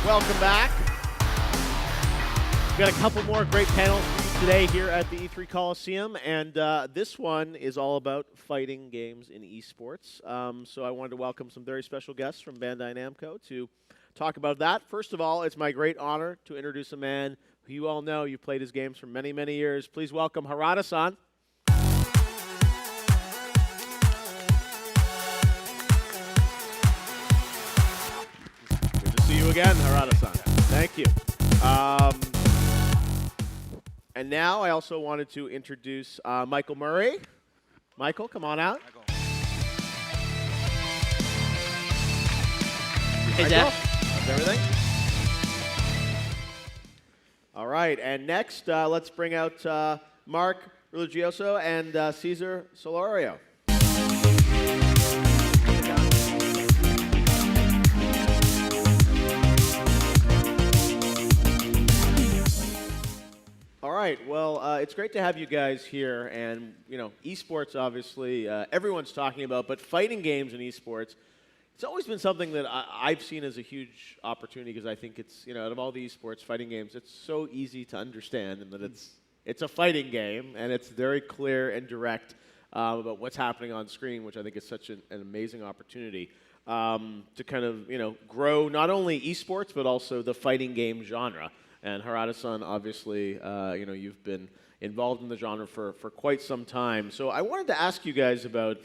Welcome back. We've got a couple more great panels for you today here at the E3 Coliseum, and this one is all about fighting games in esports. So I wanted to welcome some very special guests from Bandai-Namco to talk about that. First of all, it's my great honor to introduce a man who you all know. You've played his games for many, many years. Please welcome Harada-san. Good to see you again, Harada-san. Thank you. And now I also wanted to introduce Michael Murray. Michael, come on out. Hey, Jeff. How's everything? All right, and next, let's bring out Mark Religioso and Cesar Solorio. All right, well, it's great to have you guys here, and, you know, esports, obviously, everyone's talking about, but fighting games and esports, it's always been something that I've seen as a huge opportunity, because I think it's, you know, out of all the esports fighting games, it's so easy to understand, and that it's a fighting game, and it's very clear and direct about what's happening on screen, which I think is such an amazing opportunity to kind of, you know, grow not only esports, but also the fighting game genre. And Harada-san, obviously, you know, you've been involved in the genre for quite some time. So I wanted to ask you guys about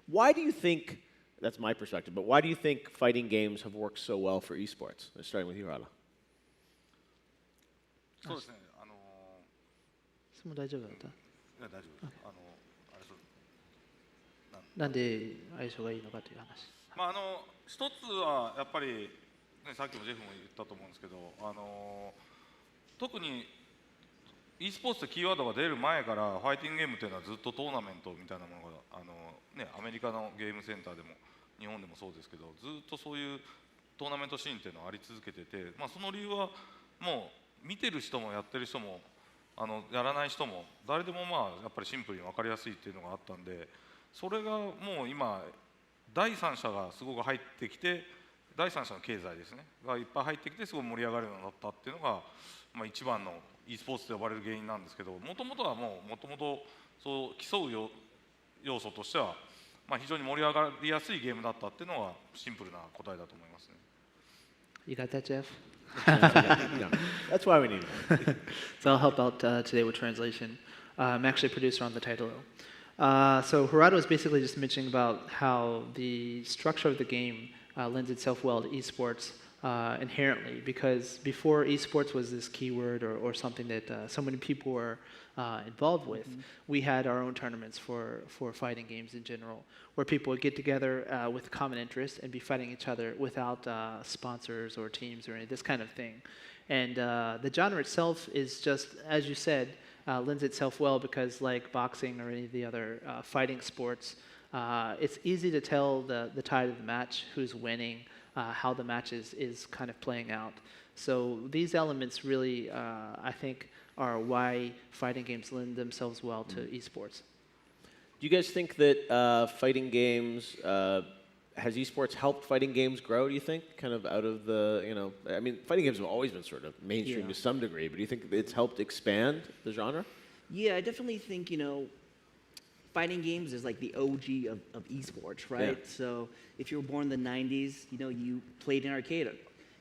why do you think, that's my perspective, but why do you think fighting games have worked so well for esports? Starting with you, Harada. そうですね。質問大丈夫だった？いや、大丈夫。なんで相性がいいのかという話。まあ一つはやっぱりね、さっきもジェフも言ったと思うんですけど、特に e スポーツってキーワードが出る前からファイティングゲームっていうのはずっとトーナメントみたいなものがね、アメリカのゲームセンターでも日本でもそうですけど、ずっとそういうトーナメントシーンっていうのはあり続けてて、まあ、その理由はもう見てる人もやってる人もやらない人も誰でもまあやっぱりシンプルに分かりやすいっていうのがあったんで、それがもう今第三者がすごく入ってきて、第三者の経済ですねがいっぱい入ってきてすごい盛り上がるようになったっていうのが、まあ、一番の e スポーツと呼ばれる原因なんですけど、もともとはもともとそう競う要素としては、まあ、非常に盛り上がりやすいゲームだったっていうのがシンプルな答えだと思いますね。You got that, Jeff? No, that's why we need it. So I'll help out today with translation. I'm actually a producer on the title. So Harada was basically just mentioning about how the structure of the game lends itself well to esports inherently, because before esports was this keyword or something that so many people were involved with, we had our own tournaments for fighting games in general, where people would get together with common interest and be fighting each other without sponsors or teams or any this kind of thing. And the genre itself is just, as you said, lends itself well because, like boxing or any of the other fighting sports, it's easy to tell the tide of the match, who's winning, how the match is kind of playing out. So these elements really, I think, are why fighting games lend themselves well to esports. Do you guys think that fighting games, has esports helped fighting games grow, do you think? Kind of out of the, you know, I mean, fighting games have always been sort of mainstream to some degree, but do you think it's helped expand the genre? Yeah, I definitely think, you know, fighting games is like the OG of esports, right? Yeah. So if you were born in the 90s, you know, you played in arcade.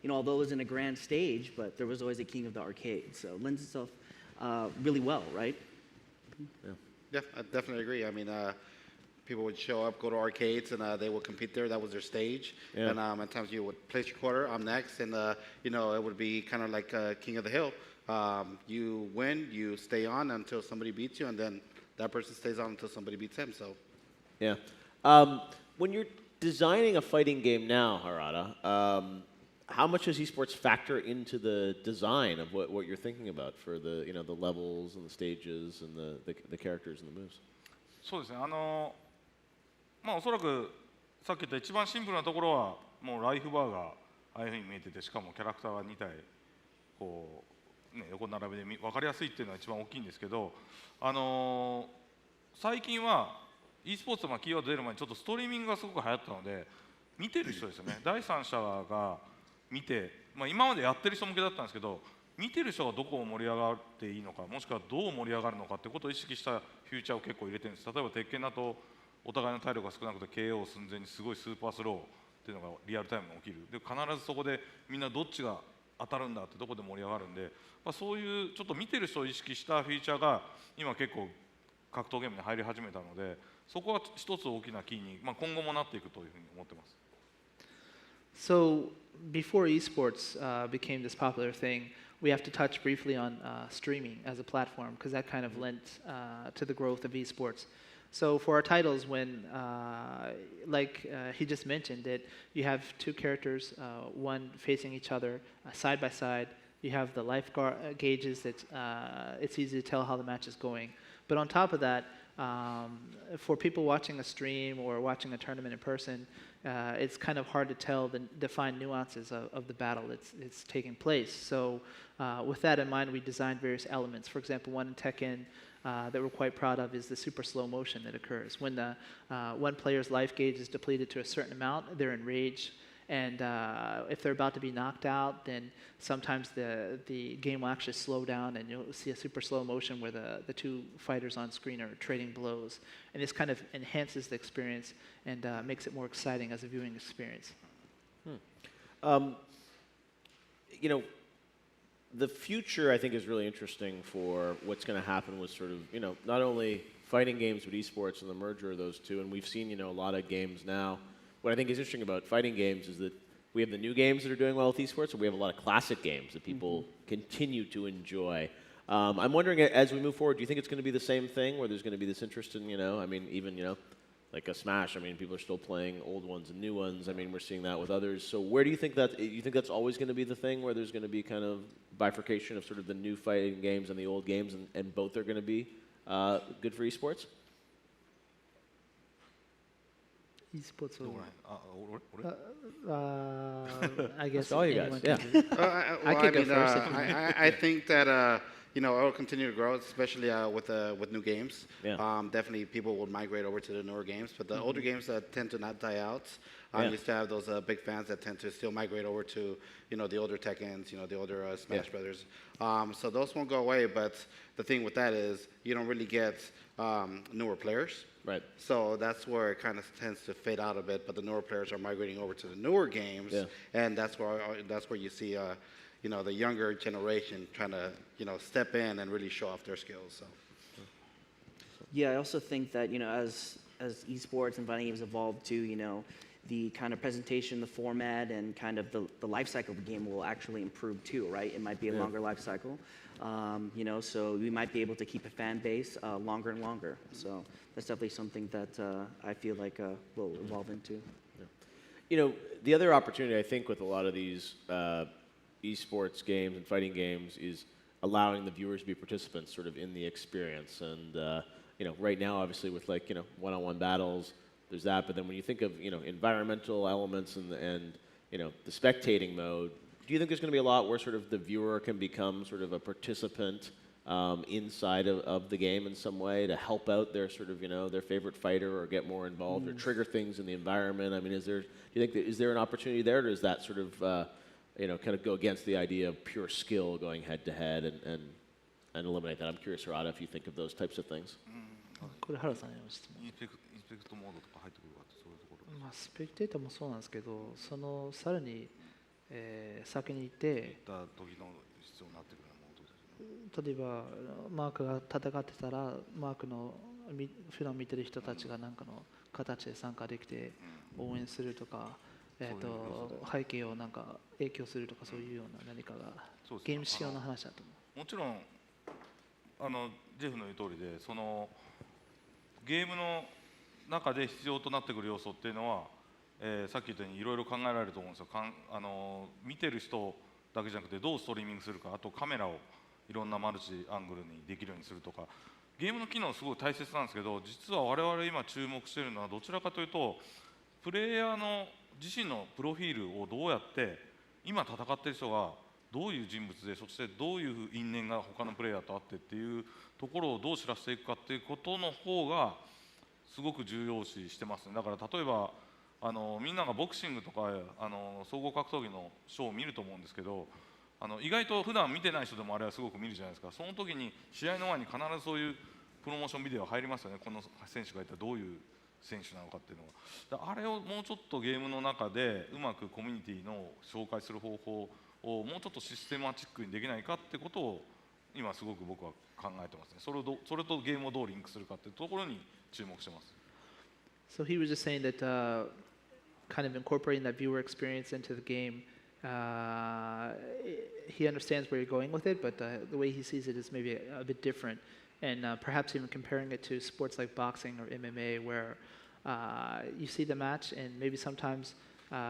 You know, although it was in a grand stage, but there was always a king of the arcade. So it lends itself really well, right? Yeah, I definitely agree. I mean, people would show up, go to arcades, and they would compete there. That was their stage. Yeah. And at times you would place your quarter, I'm next, and you know, it would be kind of like King of the Hill. You win, you stay on until somebody beats you, and then that person stays on until somebody beats him. So, yeah. When you're designing a fighting game now, Harada, how much does esports factor into the design of what you're thinking about for the, you know, the levels and the stages and the characters and the moves? そうですね。まあおそらくさっき言った一番シンプルなところはもうライフバーがああいうふうに見えてて、しかもキャラクターが2体こうね横並びで分かりやすいっていうのが一番大きいんですけど、最近は e スポーツのキーワード出る前にちょっとストリーミングがすごく流行ったので、見てる人ですよね。第三者が見てまあ、今までやってる人向けだったんですけど、見てる人がどこを盛り上がっていいのか、もしくはどう盛り上がるのかってことを意識したフューチャーを結構入れてるんです。例えば鉄拳だとお互いの体力が少なくて KO 寸前にすごいスーパースローっていうのがリアルタイムに起きる。で必ずそこでみんなどっちが当たるんだってとこで盛り上がるんで、まあ、そういうちょっと見てる人を意識したフィーチャーが今結構格闘ゲームに入り始めたので、そこは一つ大きなキーに、まあ、今後もなっていくというふうに思ってます。So before esports became this popular thing, we have to touch briefly on streaming as a platform because that kind of lent to the growth of esports. So for our titles, when like he just mentioned that you have two characters, one facing each other side by side. You have the life gauges that it's easy to tell how the match is going. But on top of that, for people watching a stream or watching a tournament in person, it's kind of hard to tell the fine nuances of the battle that's taking place. So with that in mind, we designed various elements. For example, one in Tekken that we're quite proud of is the super slow motion that occurs. When the one player's life gauge is depleted to a certain amount, they're enraged. And if they're about to be knocked out, then sometimes the game will actually slow down and you'll see a super slow motion where the two fighters on screen are trading blows. And this kind of enhances the experience and makes it more exciting as a viewing experience. You know, the future I think is really interesting for what's going to happen with sort of, you know, not only fighting games but esports and the merger of those two. And we've seen, you know, a lot of games now. What I think is interesting about fighting games is that we have the new games that are doing well with esports, and we have a lot of classic games that people continue to enjoy. I'm wondering, as we move forward, do you think it's going to be the same thing, where there's going to be this interest in, you know, I mean, even, you know, like a Smash, I mean, people are still playing old ones and new ones. I mean, we're seeing that with others. So where do you think that's always going to be the thing, where there's going to be kind of bifurcation of sort of the new fighting games and the old games, and both are going to be good for esports? Esports. どうなんあ俺 I guess all you anyone guys, can yeah. do. I could go mean, first if you I think that you know, it will continue to grow, especially with new games. Yeah. Definitely, people will migrate over to the newer games, but the older games tend to not die out. Yeah. You still have those big fans that tend to still migrate over to, you know, the older Tekkens, you know, the older Smash Brothers. So those won't go away. But the thing with that is, you don't really get newer players. Right. So that's where it kind of tends to fade out a bit. But the newer players are migrating over to the newer games, and that's where you see, you know, the younger generation trying to, you know, step in and really show off their skills. So. Yeah, I also think that, you know, as esports and fighting games evolve too, you know, the kind of presentation, the format, and kind of the life cycle of the game will actually improve too, right? It might be a longer life cycle, you know, so we might be able to keep a fan base longer and longer. So that's definitely something that I feel like will evolve into. You know, the other opportunity I think with a lot of these esports games and fighting games is allowing the viewers to be participants sort of in the experience. And, you know, right now, obviously, with like, you know, one-on-one battles, there's that. But then when you think of, you know, environmental elements and you know, the spectating mode, do you think there's going to be a lot where sort of the viewer can become sort of a participant inside of the game in some way to help out their sort of, you know, their favorite fighter or get more involved or trigger things in the environment? I mean, do you think is there an opportunity there, or does that sort of, you know, kind of go against the idea of pure skill going head to head and eliminate that? I'm curious, Harada, if you think of those types of things. これ原さんへの質問。インスペクトモードとか入ってくるかってそういうところ。まあ、スペクテーターもそうなんですけど、そのさらに、先に行って行った時の必要になってくるようなモードですね。例えばマークが戦ってたらマークの普段見てる人たちが何かの形で参加できて応援するとか、背景をなんか影響するとかそういうような何かがゲーム仕様の話だと思う。もちろんジェフの言う通りでそのゲームの中で必要となってくる要素っていうのは、さっき言ったようにいろいろ考えられると思うんですよ。見てる人だけじゃなくてどうストリーミングするか、あとカメラをいろんなマルチアングルにできるようにするとか、ゲームの機能すごい大切なんですけど、実は我々今注目しているのはどちらかというとプレイヤーの自身のプロフィールをどうやって今戦っている人がどういう人物で、そしてどういう因縁が他のプレイヤーとあってっていうところをどう知らせていくかっていうことの方がすごく重要視してますね。だから例えばみんながボクシングとか総合格闘技のショーを見ると思うんですけど、意外と普段見てない人でもあれはすごく見るじゃないですか。その時に試合の前に必ずそういうプロモーションビデオ入りますよね。この選手がいたらどういう選手なのかっていうのが。あれをもうちょっとゲームの中でうまくコミュニティの紹介する方法をもうちょっとシステマチックにできないかってことを今すごく僕は考えてますね。それとゲームをどうリンクするかっていうところに注目してます。So he was just saying that kind of incorporating that viewer experience into the game, he understands where you're going with it, but the way he sees it is maybe a bit different. And perhaps even comparing it to sports like boxing or MMA, where you see the match and maybe sometimes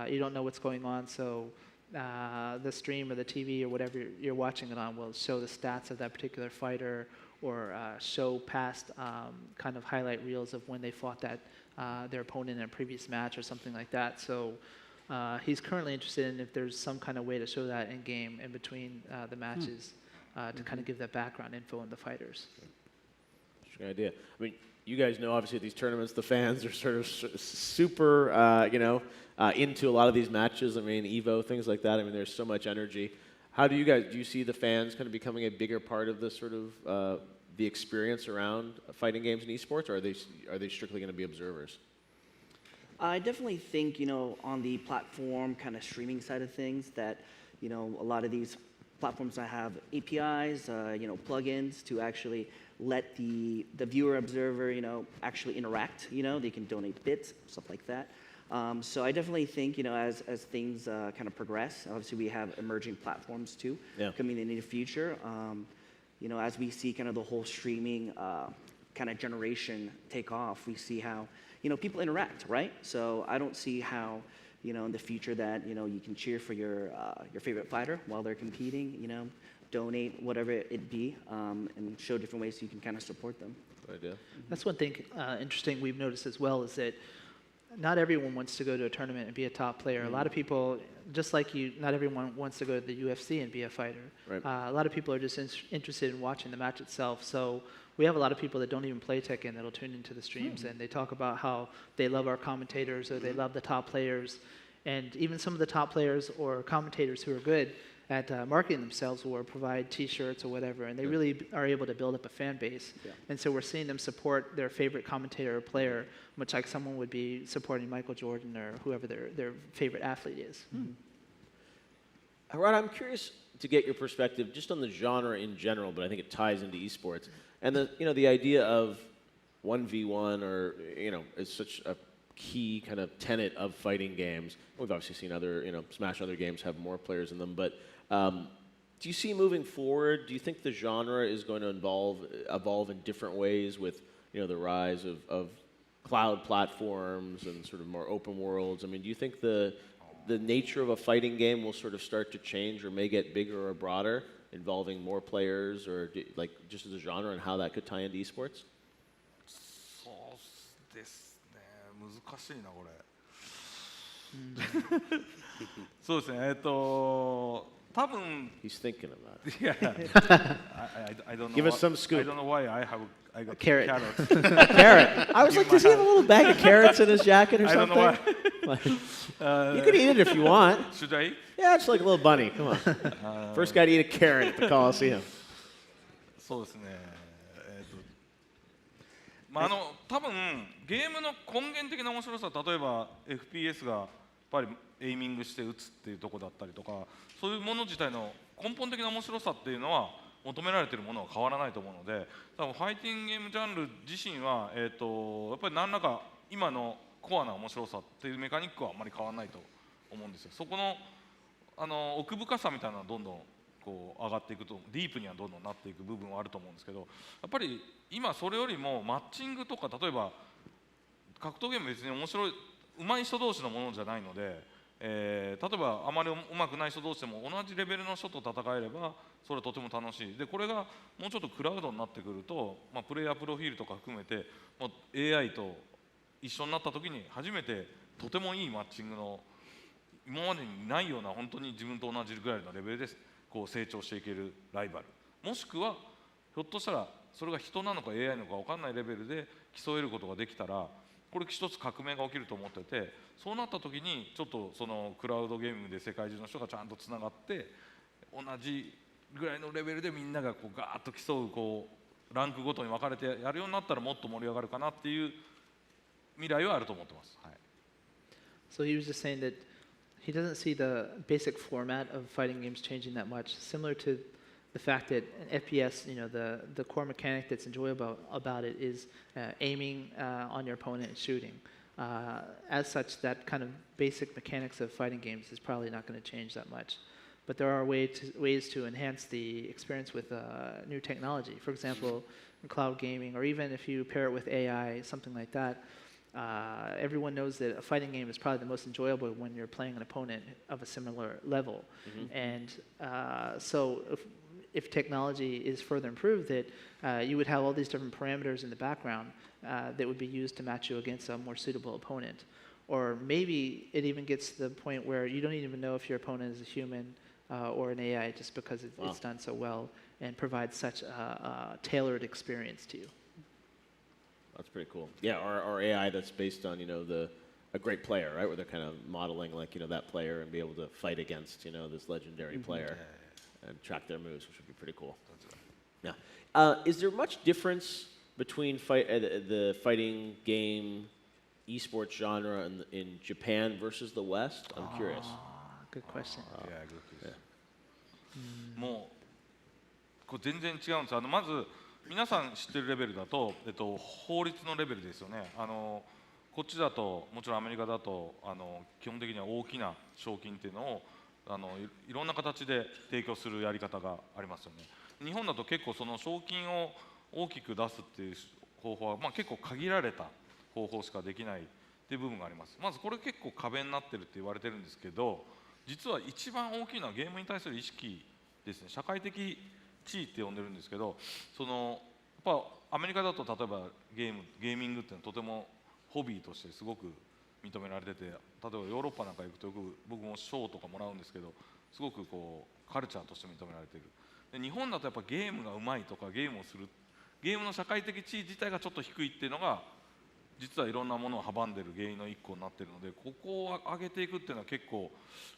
you don't know what's going on, so the stream or the TV or whatever you're watching it on will show the stats of that particular fighter or show past kind of highlight reels of when they fought their opponent in a previous match or something like that. So he's currently interested in if there's some kind of way to show that in game in between the matches to kind of give that background info on the fighters. Interesting idea. I mean, you guys know obviously at these tournaments the fans are sort of super, into a lot of these matches. I mean, Evo, things like that. I mean, there's so much energy. How do you see the fans kind of becoming a bigger part of the sort of the experience around fighting games and esports, or are they strictly going to be observers? I definitely think, on the platform kind of streaming side of things that, a lot of these platforms that have APIs, plugins to actually let the viewer observer, actually interact. They can donate bits, stuff like that. So I definitely think, as things kind of progress, obviously we have emerging platforms too coming in the future. As we see kind of the whole streaming kind of generation take off, we see how, people interact, right? So I don't see how, in the future that, you can cheer for your favorite fighter while they're competing, donate whatever it be, and show different ways so you can kind of support them. Good idea. That's one thing interesting we've noticed as well is that not everyone wants to go to a tournament and be a top player. A lot of people, just like you, not everyone wants to go to the UFC and be a fighter. Right. A lot of people are just interested in watching the match itself. So we have a lot of people that don't even play Tekken that'll tune into the streams and they talk about how they love our commentators or they love the top players. And even some of the top players or commentators who are good at marketing themselves will provide T-shirts or whatever, and they really are able to build up a fan base. Yeah. And so we're seeing them support their favorite commentator or player, much like someone would be supporting Michael Jordan or whoever their favorite athlete is. Rod, I'm curious to get your perspective just on the genre in general, but I think it ties into esports. And the idea of 1v1 or, is such a key kind of tenet of fighting games. We've obviously seen other, Smash other games have more players in them, but do you see moving forward, do you think the genre is going to evolve in different ways with, the rise of cloud platforms and sort of more open worlds? I mean, do you think the nature of a fighting game will sort of start to change or may get bigger or broader, involving more players, or like just as a genre and how that could tie into esports? そうですね、難しいなこれ。そうですね、多分 He's thinking about it. Yeah, I don't know. Give us some scoop. I don't know why I got Carrot. carrots. Carrot. I was like, does he have a little bag of carrots in his jacket or I don't something? know why. You could eat it if you want. Should I? Yeah, it's like a little bunny. Come on. First guy to eat a carrot at the Coliseum. そうですね。多分ゲームの根源的な面白さ、例えば FPS がやっぱりエイミングして打つっていうところだったりとか、そういうもの自体の根本的な面白さっていうのは求められているものは変わらないと思うので、多分ファイティングゲームジャンル自身はやっぱり何らか今のコアな面白さっていうメカニックはあんまり変わらないと思うんですよ。そこの奥深さみたいなのはどんどんこう上がっていくと、ディープにはどんどんなっていく部分はあると思うんですけど、やっぱり今それよりもマッチングとか、例えば格闘ゲーム別に面白い上手い人同士のものじゃないので、例えばあまり上手くない人同士でも同じレベルの人と戦えればそれはとても楽しい。でこれがもうちょっとクラウドになってくると、プレイヤープロフィールとか含めてAI と一緒になった時に初めてとてもいいマッチングの今までにないような本当に自分と同じぐらいのレベルでこう成長していけるライバル、もしくはひょっとしたらそれが人なのか AI なのか分かんないレベルで競えることができたら、これ一つ革命が起きると思ってて、そうなった時にちょっとそのクラウドゲーミングで世界中の人がちゃんとつながって同じぐらいのレベルでみんながこうガーッと競うこうランクごとに分かれてやるようになったらもっと盛り上がるかなっていう未来はあると思ってます。はい、So he was just saying that he doesn't see the basic format of fighting games changing that much, similar to the fact that an FPS, the core mechanic that's enjoyable about it is aiming on your opponent and shooting. As such, that kind of basic mechanics of fighting games is probably not going to change that much. But there are ways to enhance the experience with new technology. For example, in cloud gaming, or even if you pair it with AI, something like that. Everyone knows that a fighting game is probably the most enjoyable when you're playing an opponent of a similar level. And so if technology is further improved, that you would have all these different parameters in the background that would be used to match you against a more suitable opponent. Or maybe it even gets to the point where you don't even know if your opponent is a human or an AI, just because it's done so well and provides such a tailored experience to you. That's pretty cool. Yeah, or AI that's based on a great player, right? Where they're kind of modeling like that player and be able to fight against this legendary player and track their moves, which would be pretty cool. Yeah. Is there much difference between the fighting game esports genre in Japan versus the West? I'm curious. Good question. Yeah, good question. もうこう全然違うんです。まず皆さん知ってるレベルだと、法律のレベルですよね。こっちだともちろんアメリカだと基本的には大きな賞金っていうのをいろんな形で提供するやり方がありますよね。日本だと結構その賞金を大きく出すっていう方法は、結構限られた方法しかできないっていう部分があります。まずこれ結構壁になってるって言われてるんですけど、実は一番大きいのはゲームに対する意識ですね。社会的地位って呼んでるんですけど、やっぱアメリカだと例えばゲーミングっていうのはとてもホビーとしてすごく認められてて、例えばヨーロッパなんか行くとよく僕も賞とかもらうんですけど、すごくこうカルチャーとして認められてる。で日本だとやっぱゲームがうまいとかゲームをする、ゲームの社会的地位自体がちょっと低いっていうのが実はいろんなものを阻んでる原因の一個になってるので、ここを上げていくっていうのは結構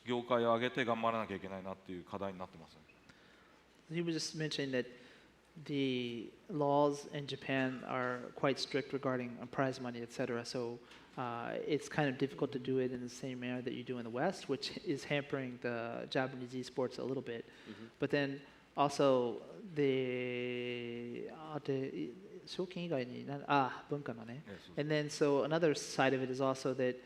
業界を上げて頑張らなきゃいけないなっていう課題になってますね。He was just mentioning that the laws in Japan are quite strict regarding prize money, etc. So it's kind of difficult to do it in the same manner that you do in the West, which is hampering the Japanese esports a little bit. But then also and then so another side of it is also that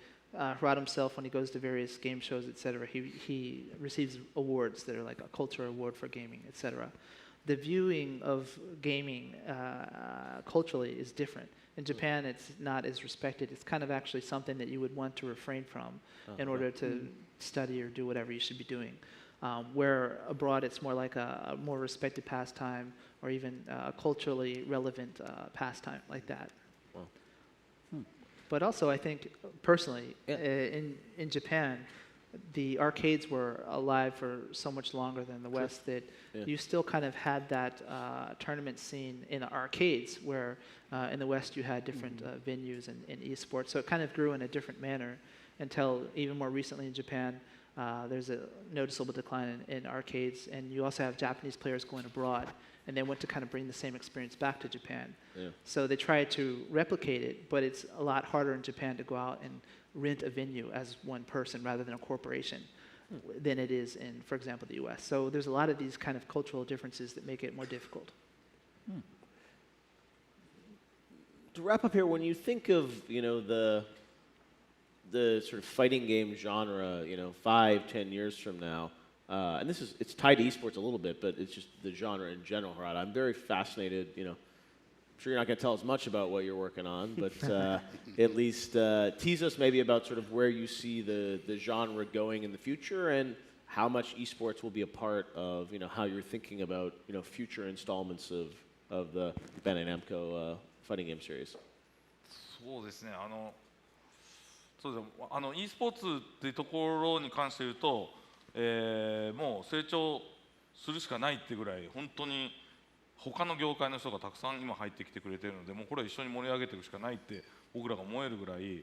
Rod himself, when he goes to various game shows, etc., he receives awards that are like a culture award for gaming, etc. The viewing of gaming culturally is different. In Japan, it's not as respected. It's kind of actually something that you would want to refrain from in order to study or do whatever you should be doing. Where abroad, it's more like a more respected pastime or even a culturally relevant pastime like that. But also, I think, personally, in Japan, the arcades were alive for so much longer than the West that you still kind of had that tournament scene in the arcades, where in the West you had different venues in esports. So it kind of grew in a different manner until even more recently in Japan, there's a noticeable decline in arcades, and you also have Japanese players going abroad, and they want to kind of bring the same experience back to Japan. So they try to replicate it, but it's a lot harder in Japan to go out and rent a venue as one person rather than a corporation than it is in, for example, the US. So there's a lot of these kind of cultural differences that make it more difficult. To wrap up here, when you think of the sort of fighting game genre 5-10 years from now, and it's tied to esports a little bit, but it's just the genre in general, Harada. I'm very fascinated. I'm sure you're not going to tell us much about what you're working on, but at least tease us maybe about sort of where you see the genre going in the future and how much esports will be a part of how you're thinking about future installments of the Bandai-Namco fighting game series. そうですね。そうですね。e スポーツっていうところに関して言うと、もう成長するしかないってぐらい本当に他の業界の人がたくさん今入ってきてくれてるので、もうこれは一緒に盛り上げていくしかないって僕らが思えるぐらい、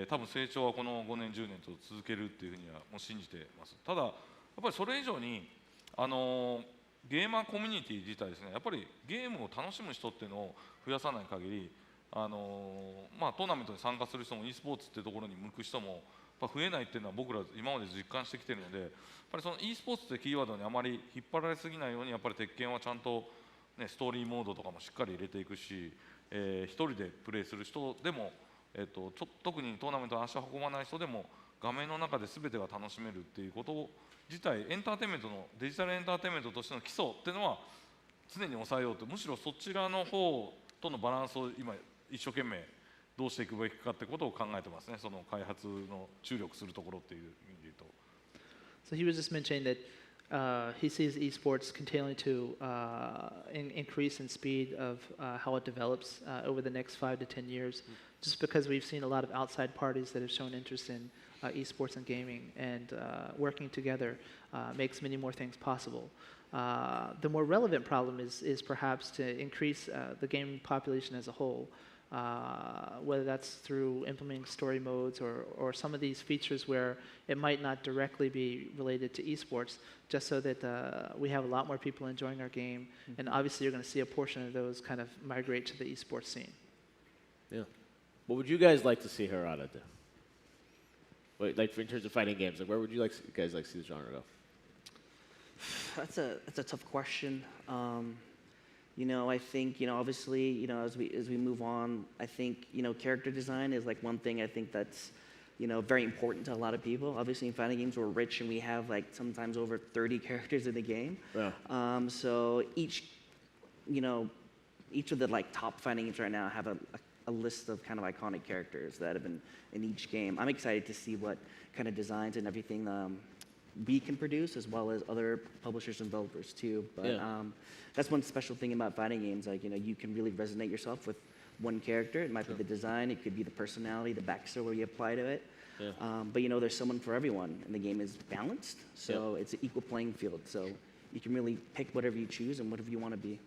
多分成長はこの5年10年と続けるっていうふうにはもう信じてます。ただやっぱりそれ以上にゲーマーコミュニティ自体ですね、やっぱりゲームを楽しむ人っていうのを増やさない限りトーナメントに参加する人も e スポーツっていうところに向く人もやっぱ増えないっていうのは僕ら今まで実感してきているので、やっぱりその e スポーツってキーワードにあまり引っ張られすぎないようにやっぱり鉄拳はちゃんと、ね、ストーリーモードとかもしっかり入れていくし、一人でプレイする人でも、特にトーナメントに足を運ばない人でも画面の中で全てが楽しめるっていうこと自体エンターテインメントのデジタルエンターテインメントとしての基礎っていうのは常に抑えようと、むしろそちらの方とのバランスを今一生懸命どうしていくべきかってことを考えてますね。その開発の注力するところっていう意味で言うと。So he was just mentioning that he sees esports continuing to increase in speed of how it develops over the next 5 to 10 years, just because we've seen a lot of outside parties that have shown interest in esports and gaming, and working together makes many more things possible. The more relevant problem is perhaps to increase the gaming population as a whole, whether that's through implementing story modes or some of these features where it might not directly be related to esports, just so that we have a lot more people enjoying our game, and obviously you're going to see a portion of those kind of migrate to the esports scene. Yeah. What would you guys like to see Harada do? Wait, like in terms of fighting games, like where would you guys like to see the genre go? That's a tough question. I think, obviously, as we move on, I think, character design is like one thing I think that's, very important to a lot of people. Obviously, in fighting games, we're rich and we have like sometimes over 30 characters in the game. Yeah. So each of the like top fighting games right now have a list of kind of iconic characters that have been in each game. I'm excited to see what kind of designs and everything we can produce, as well as other publishers and developers too. But yeah. That's one special thing about fighting games. Like, you can really resonate yourself with one character. It might be the design, it could be the personality, the backstory you apply to it. Yeah. But there's someone for everyone, and the game is balanced, so it's an equal playing field. So you can really pick whatever you choose and whatever you want to be.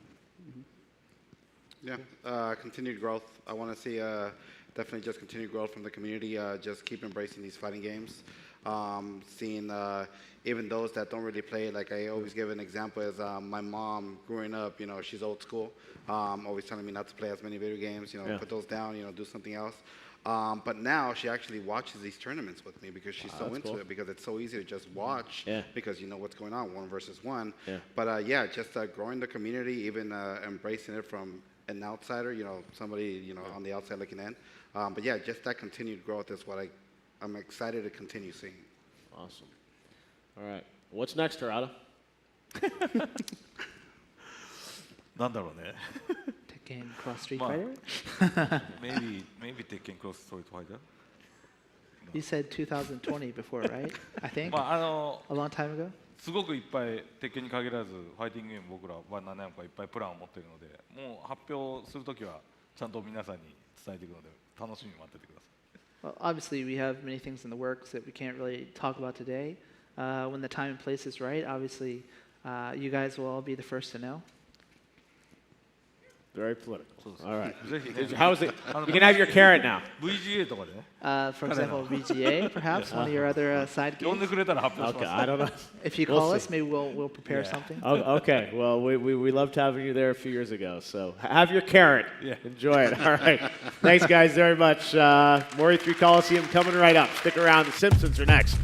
Yeah, continued growth. I want to see definitely just continued growth from the community. Just keep embracing these fighting games. Seeing even those that don't really play, like I always give an example is my mom growing up, she's old school, always telling me not to play as many video games, put those down, do something else. But now she actually watches these tournaments with me because she's so into it, because it's so easy to just watch because you know what's going on, 1 versus 1. Yeah. But just growing the community, even embracing it from an outsider, somebody, on the outside looking in. But yeah, just that continued growth is what I'm excited to continue seeing. Awesome. All right. What's next, Harada? なんだろうね。 Tekken Cross Street Fighter? maybe Tekken Cross Street Fighter. You said 2020 before, right? I think. まあ A long time ago? すごくいっぱい鉄拳に限らずファイティングゲーム僕らバンダイナムコはいっぱいプランを持っているので、もう発表するときはちゃんと皆さんに伝えていくので楽しみに待っててください。 Well, obviously, we have many things in the works that we can't really talk about today. When the time and place is right, obviously, you guys will all be the first to know. Very political. All right. ぜひね How is it? You can have your carrot now. VGA とかでね For example, VGA, perhaps, one of your other side 呼ん games. でくれたら発表し Okay, ます。 I don't know. If you We'll call see. us, maybe we'll prepare Yeah. something. Oh, okay. Well, we loved having you there a few years ago. So have your carrot. Yeah. Enjoy it. All right. Thanks, guys, very much. More E3 Coliseum coming right up. Stick around. The Simpsons are next.